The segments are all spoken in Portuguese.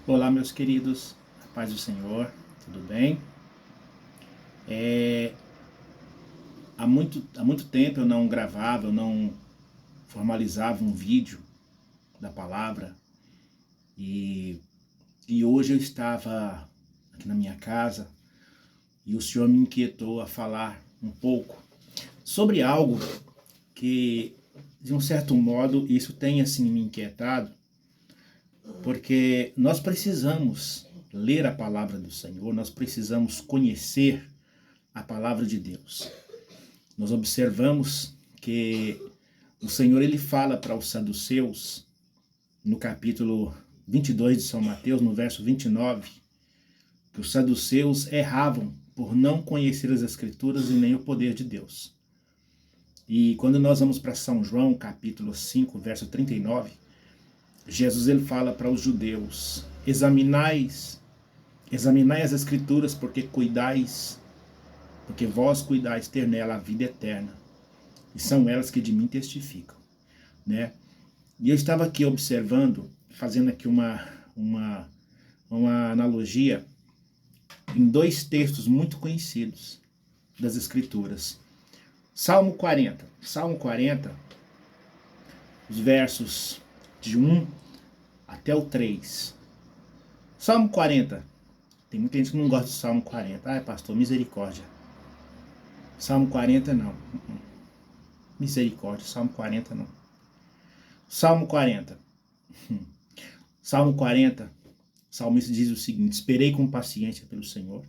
Olá, meus queridos, a paz do Senhor, tudo bem? É, há muito tempo eu não gravava, eu não formalizava um vídeo da palavra e, e hoje eu estava aqui na minha casa e o Senhor me inquietou a falar um pouco sobre algo que, de um certo modo, isso tem assim me inquietado, porque nós precisamos ler a palavra do Senhor, nós precisamos conhecer a palavra de Deus. Nós observamos que o Senhor ele fala para os saduceus no capítulo 22 de São Mateus, no verso 29, que os saduceus erravam por não conhecer as Escrituras e nem o poder de Deus. E quando nós vamos para São João, capítulo 5, verso 39, Jesus ele fala para os judeus: examinai as Escrituras, porque vós cuidais ter nela a vida eterna, e são elas que de mim testificam, né? E eu estava aqui observando, fazendo aqui uma analogia em dois textos muito conhecidos das Escrituras. Salmo 40, os versos de 1 até o 3. Salmo 40, tem muita gente que não gosta do Salmo 40. Ai, pastor, misericórdia. Salmo 40 não. Misericórdia, Salmo 40 não. Salmo 40. Salmo 40, o salmista diz o seguinte: esperei com paciência pelo Senhor,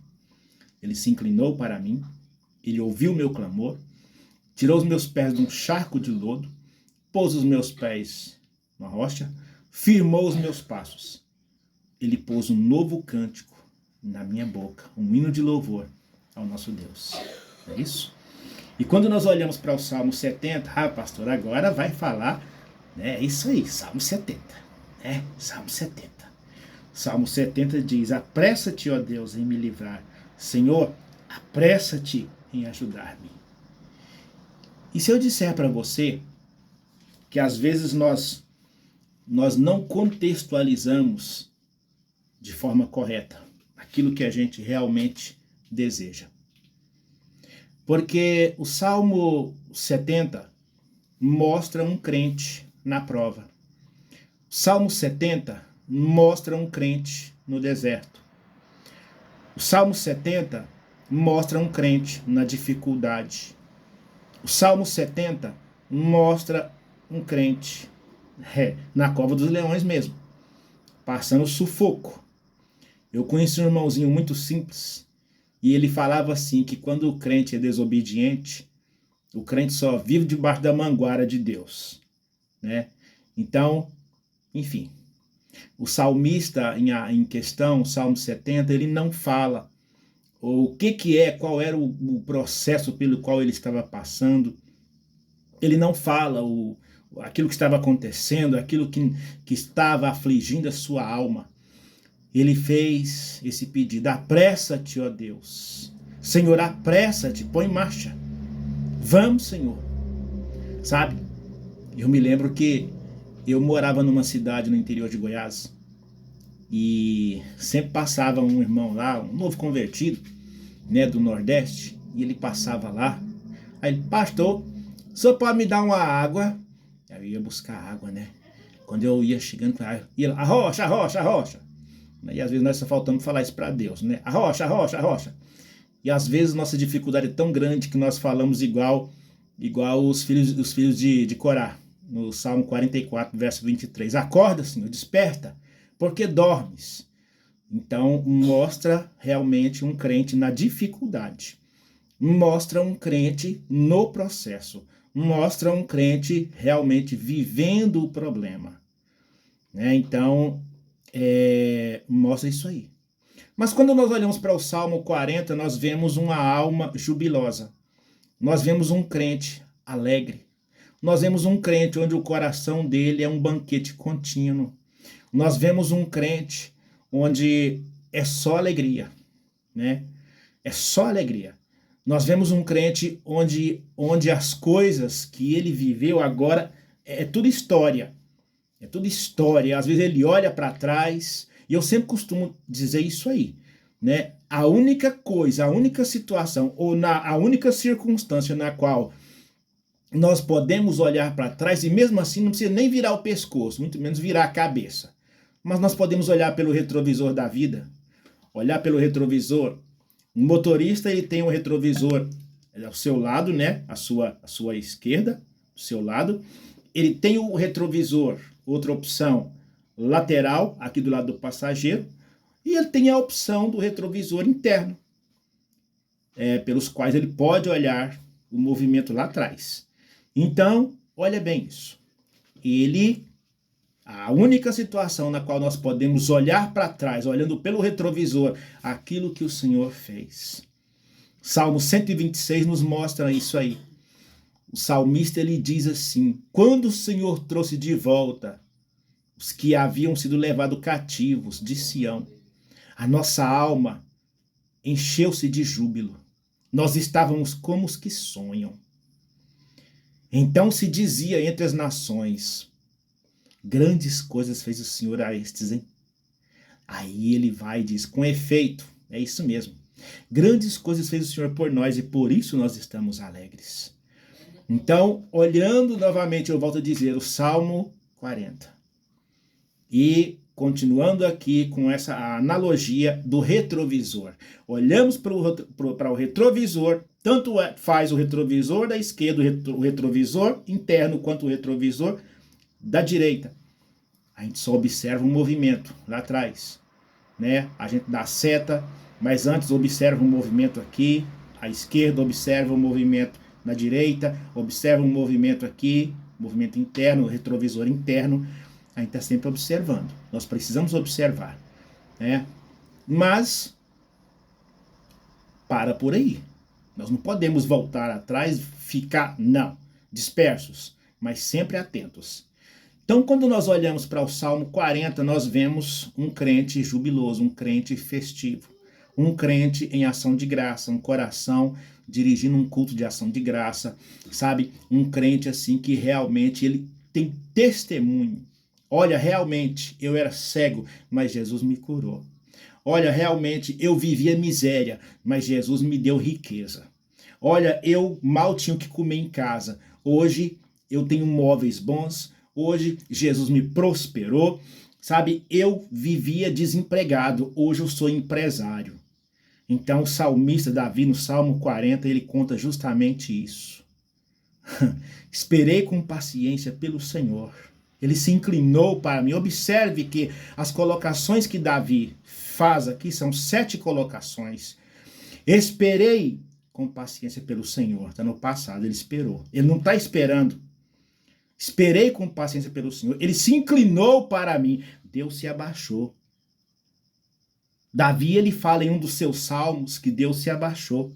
ele se inclinou para mim, ele ouviu o meu clamor, tirou os meus pés de um charco de lodo, pôs os meus pés na rocha, firmou os meus passos. Ele pôs um novo cântico na minha boca, um hino de louvor ao nosso Deus. É isso? E quando nós olhamos para o Salmo 70, pastor, agora vai falar, né? É isso aí, Salmo 70, né? Salmo 70. Salmo 70 diz: apressa-te, ó Deus, em me livrar. Senhor, apressa-te em ajudar-me. E se eu disser para você que às vezes nós não contextualizamos de forma correta aquilo que a gente realmente deseja? Porque o Salmo 70 mostra um crente na prova. O Salmo 70 mostra um crente no deserto. O Salmo 70 mostra um crente na dificuldade. O Salmo 70 mostra um crente na cova dos leões mesmo, passando sufoco. Eu conheci um irmãozinho muito simples, e ele falava assim, que quando o crente é desobediente, o crente só vive debaixo da manguara de Deus, né? Então, enfim, o salmista em questão, o Salmo 70, ele não fala o que é, qual era o processo pelo qual ele estava passando. Ele não fala aquilo que estava acontecendo, aquilo que estava afligindo a sua alma. Ele fez esse pedido: apressa-te, ó Deus. Senhor, apressa-te, põe em marcha. Vamos, Senhor. Sabe, eu me lembro que eu morava numa cidade no interior de Goiás e sempre passava um irmão lá, um novo convertido, né, do Nordeste, e ele passava lá. Aí ele: pastor, o senhor pode me dar uma água? Aí eu ia buscar água, né? Quando eu ia chegando, ia lá: arrocha, arrocha, arrocha. E às vezes nós só faltamos falar isso para Deus, né? Arrocha, arrocha, arrocha. E às vezes nossa dificuldade é tão grande que nós falamos igual os filhos de Corá, no Salmo 44, verso 23. Acorda, Senhor, desperta, porque dormes. Então mostra realmente um crente na dificuldade. Mostra um crente no processo. Mostra um crente realmente vivendo o problema, né? Então, mostra isso aí. Mas quando nós olhamos para o Salmo 40, nós vemos uma alma jubilosa. Nós vemos um crente alegre. Nós vemos um crente onde o coração dele é um banquete contínuo. Nós vemos um crente onde é só alegria, né? É só alegria. Nós vemos um crente onde as coisas que ele viveu agora é tudo história. É tudo história. Às vezes ele olha para trás E eu sempre costumo dizer isso aí, né? A única coisa, a única situação, ou a única circunstância na qual nós podemos olhar para trás, e mesmo assim não precisa nem virar o pescoço, muito menos virar a cabeça. Mas nós podemos olhar pelo retrovisor da vida, olhar pelo retrovisor. Um motorista, ele tem um retrovisor ao seu lado, né? À sua esquerda, ao seu lado. Ele tem o retrovisor, outra opção, lateral, aqui do lado do passageiro. E ele tem a opção do retrovisor interno, pelos quais ele pode olhar o movimento lá atrás. Então, olha bem isso. A única situação na qual nós podemos olhar para trás, olhando pelo retrovisor, aquilo que o Senhor fez. Salmo 126 nos mostra isso aí. O salmista, ele diz assim: quando o Senhor trouxe de volta os que haviam sido levados cativos de Sião, a nossa alma encheu-se de júbilo. Nós estávamos como os que sonham. Então se dizia entre as nações: grandes coisas fez o Senhor a estes, hein? Aí ele vai e diz: com efeito, é isso mesmo. Grandes coisas fez o Senhor por nós e por isso nós estamos alegres. Então, olhando novamente, eu volto a dizer, o Salmo 40. E continuando aqui com essa analogia do retrovisor. Olhamos para o retrovisor, tanto faz o retrovisor da esquerda, o retrovisor interno, quanto o retrovisor da direita. A gente só observa um movimento lá atrás, né? A gente dá seta, mas antes observa um movimento aqui, à esquerda observa um movimento na direita, observa um movimento aqui, movimento interno, retrovisor interno. A gente está sempre observando. Nós precisamos observar, né? Mas para por aí. Nós não podemos voltar atrás, ficar, não, dispersos, mas sempre atentos. Então, quando nós olhamos para o Salmo 40, nós vemos um crente jubiloso, um crente festivo, um crente em ação de graça, um coração dirigindo um culto de ação de graça, sabe? Um crente assim que realmente ele tem testemunho. Olha, realmente eu era cego, mas Jesus me curou. Olha, realmente eu vivia miséria, mas Jesus me deu riqueza. Olha, eu mal tinha o que comer em casa. Hoje eu tenho móveis bons. Hoje Jesus me prosperou. Sabe, eu vivia desempregado. Hoje eu sou empresário. Então o salmista Davi, no Salmo 40, ele conta justamente isso. Esperei com paciência pelo Senhor. Ele se inclinou para mim. Observe que as colocações que Davi faz aqui são 7 colocações. Esperei com paciência pelo Senhor. Está no passado, ele esperou. Ele não está esperando. Esperei com paciência pelo Senhor. Ele se inclinou para mim. Deus se abaixou. Davi, ele fala em um dos seus salmos que Deus se abaixou.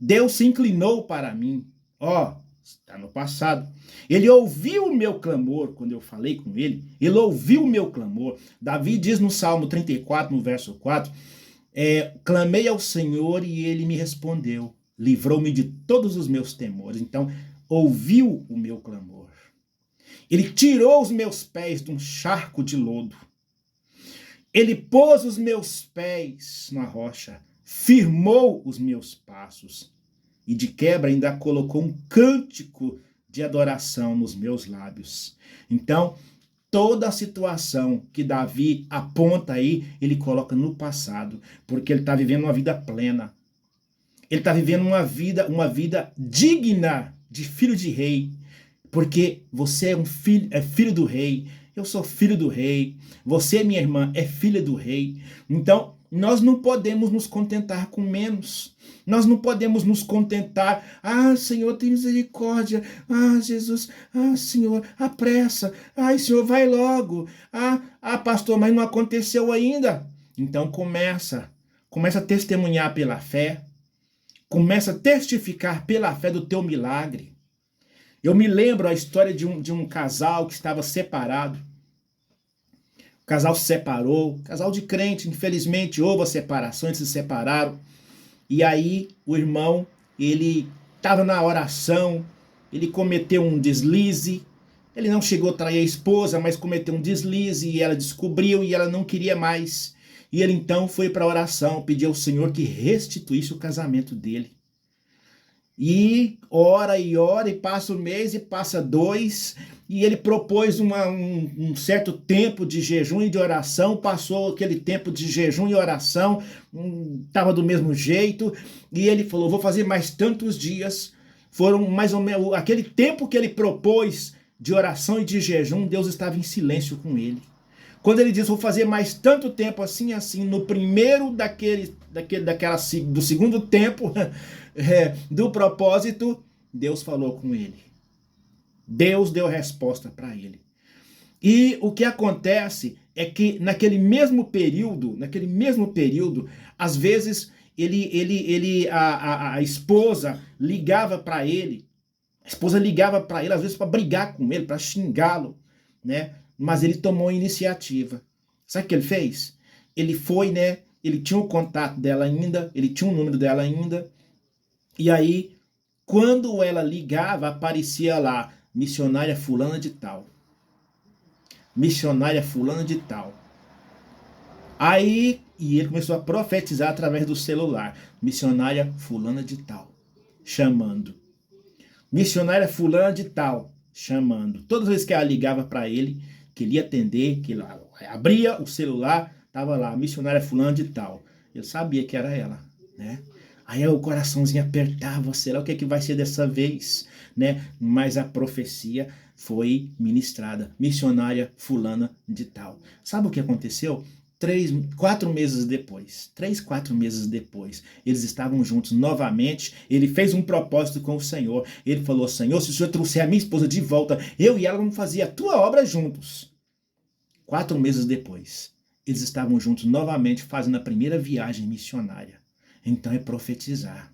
Deus se inclinou para mim. Está no passado. Ele ouviu o meu clamor quando eu falei com ele. Ele ouviu o meu clamor. Davi diz no Salmo 34, no verso 4, clamei ao Senhor e ele me respondeu. Livrou-me de todos os meus temores. Então, ouviu o meu clamor. Ele tirou os meus pés de um charco de lodo. Ele pôs os meus pés na rocha. Firmou os meus passos. E de quebra ainda colocou um cântico de adoração nos meus lábios. Então, toda a situação que Davi aponta aí, ele coloca no passado, porque ele está vivendo uma vida plena. Ele está vivendo uma vida digna de filho de rei, porque você é filho do rei, eu sou filho do rei, você, minha irmã, é filha do rei. Então, nós não podemos nos contentar com menos. Nós não podemos nos contentar. Senhor, tem misericórdia. Jesus. Senhor, apressa. Senhor, vai logo. Pastor, mas não aconteceu ainda. Então começa a testemunhar pela fé. Começa a testificar pela fé do teu milagre. Eu me lembro a história de um casal que estava separado. O casal se separou, casal de crente, infelizmente houve a separação, eles se separaram. E aí o irmão, ele estava na oração, ele cometeu um deslize, Ele não chegou a trair a esposa, mas cometeu um deslize e ela descobriu e ela não queria mais. E ele então foi para a oração, pediu ao Senhor que restituísse o casamento dele. E ora, e passa um mês e passa dois, e ele propôs um certo tempo de jejum e de oração, passou aquele tempo de jejum e oração, estava do mesmo jeito, e ele falou, vou fazer mais tantos dias. Foram mais ou menos, aquele tempo que ele propôs de oração e de jejum, Deus estava em silêncio com ele. Quando ele diz, vou fazer mais tanto tempo assim, no primeiro do segundo tempo do propósito, Deus falou com ele. Deus deu resposta para ele. E o que acontece é que naquele mesmo período, às vezes a esposa ligava para ele, às vezes para brigar com ele, para xingá-lo, né? Mas ele tomou a iniciativa. Sabe o que ele fez? Ele foi, né? Ele tinha o contato dela ainda, ele tinha o número dela ainda. E aí, quando ela ligava, aparecia lá, missionária fulana de tal. Missionária fulana de tal. Aí, e ele começou a profetizar através do celular. Missionária fulana de tal. Chamando. Missionária fulana de tal. Chamando. Todas as vezes que ela ligava para ele, que ele ia atender, que ele abria o celular, estava lá, missionária fulana de tal. Eu sabia que era ela, né? Aí o coraçãozinho apertava, será o que é que vai ser dessa vez, né? Mas a profecia foi ministrada, missionária fulana de tal. Sabe o que aconteceu? 4 meses depois, eles estavam juntos novamente, ele fez um propósito com o Senhor, ele falou, Senhor, se o Senhor trouxer a minha esposa de volta, eu e ela vamos fazer a tua obra juntos. 4 meses depois, eles estavam juntos novamente, fazendo a primeira viagem missionária. Então é profetizar.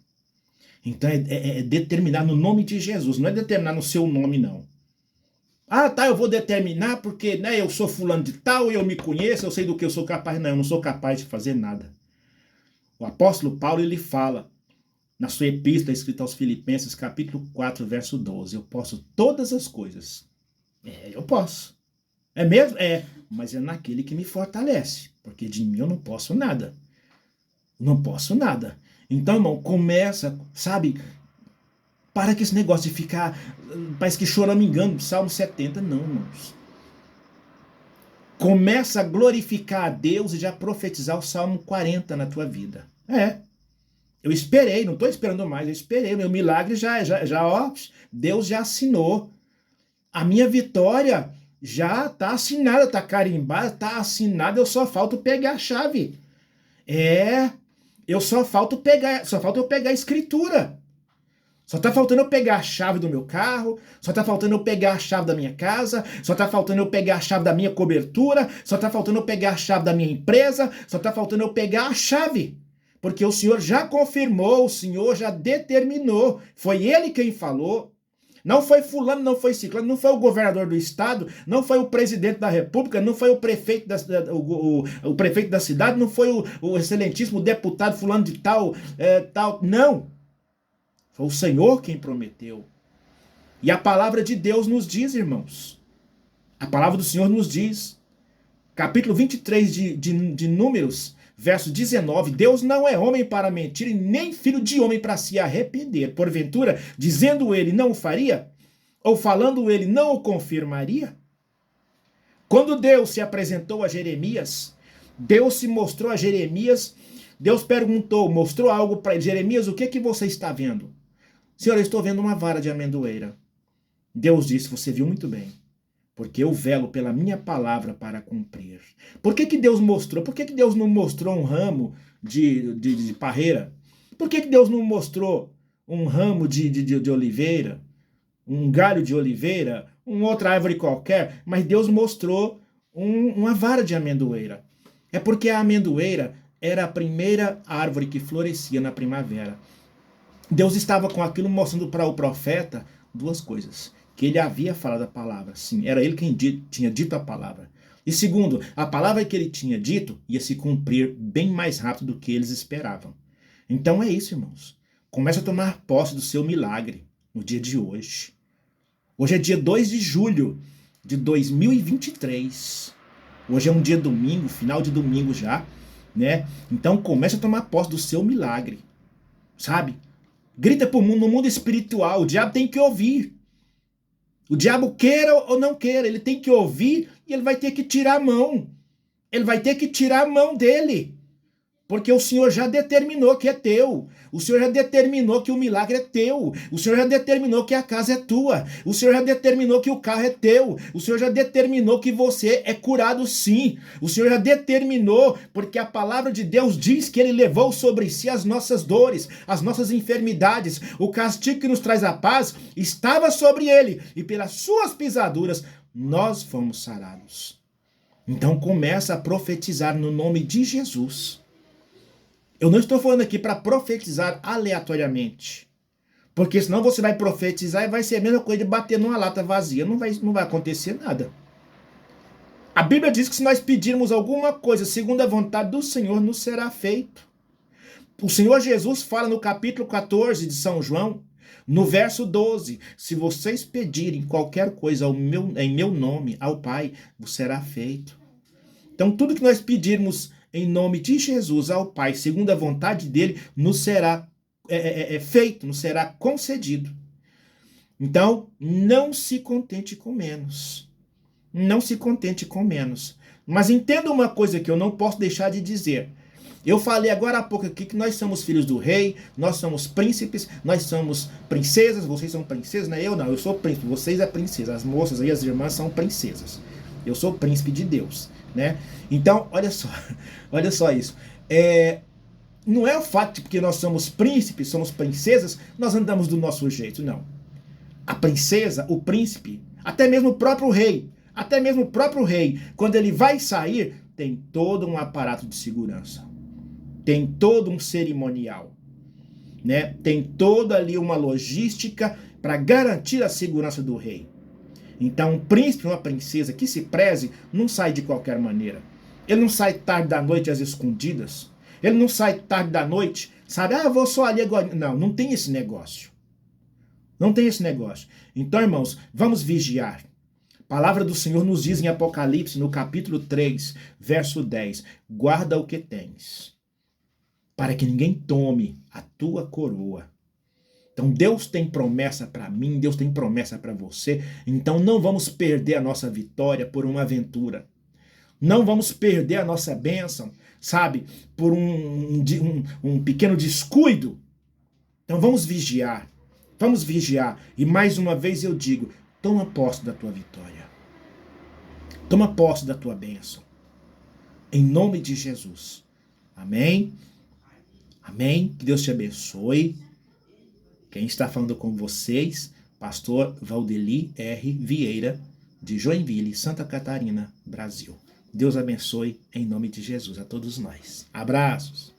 Então é determinar no nome de Jesus, não é determinar no seu nome, não. Ah, tá, eu vou determinar porque, né, eu sou fulano de tal, eu me conheço, eu sei do que eu sou capaz. Não, eu não sou capaz de fazer nada. O apóstolo Paulo, ele fala, na sua epístola escrita aos Filipenses, capítulo 4, verso 12, eu posso todas as coisas. Eu posso. É mesmo? Mas é naquele que me fortalece, porque de mim eu não posso nada. Não posso nada. Então, irmão, começa, sabe, para com esse negócio de ficar, parece que choramingando, Salmo 70, não, irmãos. Começa a glorificar a Deus e já profetizar o Salmo 40 na tua vida. Eu esperei, não estou esperando mais, eu esperei, meu milagre ó, Deus já assinou. A minha vitória já está assinada, está carimbada, está assinada, eu só falto pegar a chave. Só falta eu pegar a escritura. Só está faltando eu pegar a chave do meu carro, só está faltando eu pegar a chave da minha casa, só está faltando eu pegar a chave da minha cobertura, só está faltando eu pegar a chave da minha empresa, só está faltando eu pegar a chave. Porque o Senhor já confirmou, o Senhor já determinou, foi Ele quem falou. Não foi fulano, não foi ciclano, não foi o governador do estado, não foi o presidente da república, não foi o prefeito o prefeito da cidade, não foi o excelentíssimo deputado fulano de tal, não. Foi o Senhor quem prometeu. E a palavra de Deus nos diz, irmãos. A palavra do Senhor nos diz. Capítulo 23 de Números, verso 19. Deus não é homem para mentir, e nem filho de homem para se arrepender. Porventura, dizendo ele, não o faria? Ou falando ele, não o confirmaria? Quando Deus se apresentou a Jeremias, Deus se mostrou a Jeremias, Deus perguntou, mostrou algo para ele. Jeremias, o que que você está vendo? Senhor, eu estou vendo uma vara de amendoeira. Deus disse, você viu muito bem, porque eu velo pela minha palavra para cumprir. Por que que Deus mostrou? Por que que Deus não mostrou um ramo de parreira? Por que que Deus não mostrou um ramo de oliveira? Um galho de oliveira? Uma outra árvore qualquer? Mas Deus mostrou uma vara de amendoeira. É porque a amendoeira era a primeira árvore que florescia na primavera. Deus estava com aquilo mostrando para o profeta 2 coisas. Que ele havia falado a palavra. Sim, era ele quem tinha dito a palavra. E segundo, a palavra que ele tinha dito ia se cumprir bem mais rápido do que eles esperavam. Então é isso, irmãos. Comece a tomar posse do seu milagre no dia de hoje. Hoje é dia 2 de julho. de 2023. Hoje é um dia domingo, final de domingo já, né? Então comece a tomar posse do seu milagre, sabe? Grita pro mundo, no mundo espiritual, o diabo tem que ouvir. O diabo queira ou não queira, ele tem que ouvir e ele vai ter que tirar a mão. Ele vai ter que tirar a mão dele. Porque o Senhor já determinou que é teu. O Senhor já determinou que o milagre é teu. O Senhor já determinou que a casa é tua. O Senhor já determinou que o carro é teu. O Senhor já determinou que você é curado sim. O Senhor já determinou, porque a palavra de Deus diz que Ele levou sobre si as nossas dores, as nossas enfermidades. O castigo que nos traz a paz estava sobre Ele. E pelas suas pisaduras nós fomos sarados. Então começa a profetizar no nome de Jesus. Eu não estou falando aqui para profetizar aleatoriamente. Porque senão você vai profetizar e vai ser a mesma coisa de bater numa lata vazia. Não vai acontecer nada. A Bíblia diz que se nós pedirmos alguma coisa segundo a vontade do Senhor, nos será feito. O Senhor Jesus fala no capítulo 14 de São João, no verso 12, se vocês pedirem qualquer coisa em meu nome ao Pai, vos será feito. Então tudo que nós pedirmos em nome de Jesus ao Pai, segundo a vontade dele, nos será feito, nos será concedido. Então, não se contente com menos. Não se contente com menos. Mas entenda uma coisa que eu não posso deixar de dizer. Eu falei agora há pouco aqui que nós somos filhos do rei, nós somos príncipes, nós somos princesas, vocês são princesas, né? Eu não, eu sou príncipe, vocês é princesa, as moças e as irmãs são princesas. Eu sou príncipe de Deus, né? Então, olha só isso. Não é o fato de que nós somos príncipes, somos princesas, nós andamos do nosso jeito, não. A princesa, o príncipe, até mesmo o próprio rei, quando ele vai sair, tem todo um aparato de segurança. Tem todo um cerimonial, né? Tem toda ali uma logística para garantir a segurança do rei. Então, um príncipe, uma princesa que se preze, não sai de qualquer maneira. Ele não sai tarde da noite às escondidas. Ele não sai tarde da noite, sabe? Eu vou só ali agora. Não, não tem esse negócio. Não tem esse negócio. Então, irmãos, vamos vigiar. A palavra do Senhor nos diz em Apocalipse, no capítulo 3, verso 10. Guarda o que tens, para que ninguém tome a tua coroa. Então Deus tem promessa para mim, Deus tem promessa para você. Então não vamos perder a nossa vitória por uma aventura. Não vamos perder a nossa bênção, sabe, por um pequeno descuido. Então vamos vigiar. Vamos vigiar. E mais uma vez eu digo, toma posse da tua vitória. Toma posse da tua bênção. Em nome de Jesus. Amém? Amém? Que Deus te abençoe. Quem está falando com vocês, pastor Valdeli R. Vieira, de Joinville, Santa Catarina, Brasil. Deus abençoe em nome de Jesus a todos nós. Abraços.